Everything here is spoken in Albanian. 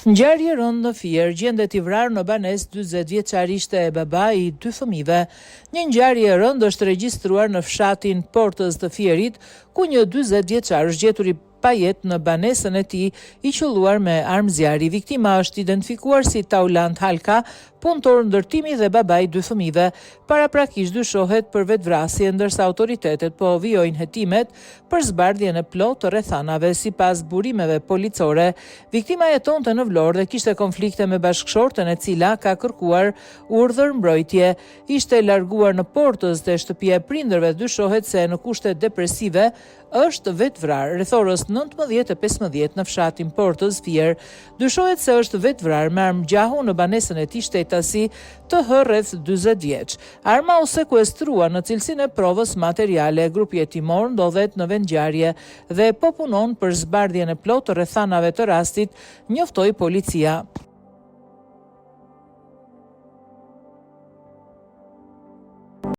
Ngjarje rënd në Fier, gjendet i vrarë në banesë 40 vjeçar ishte e babai I 2 fëmijëve. Një ngjarje e rëndë është regjistruar në fshatin Portës të Fierit, ku një 40 vjeçar është gjetur I pa jetë në banesën e tij I qelluar me armë zjarri. Viktima është identifikuar si Taulant Halka, punëtor ndërtimi dhe babai I 2 fëmijëve. Paraprakisht dyshohet për vetvrasje, ndërsa autoritetet po vijojnë hetimet për zbardhjen e plotë të rrethanave. Sipas burimeve policore, viktima jetonte në Vlorë dhe kishte konflikte me bashkëshorten e cila ka kërkuar urdhër mbrojtje. Ishte larguar në Portës te shtëpia e prindërve, dyshohet se në kushte depresive është vetvrar. Rreth orës 19:15 në fshatin Portës Fier, dyshohet se është vetvrar me armë gjahu në banesën e tij shtetasi të rreth 40 vjeç. Arma u sekuestrua në cilësinë e provës materiale. Grupi hetimor ndodhet në vendngjarje dhe po punon për zbardhjen e plotë të rrethanave të rastit, njoftoi policia.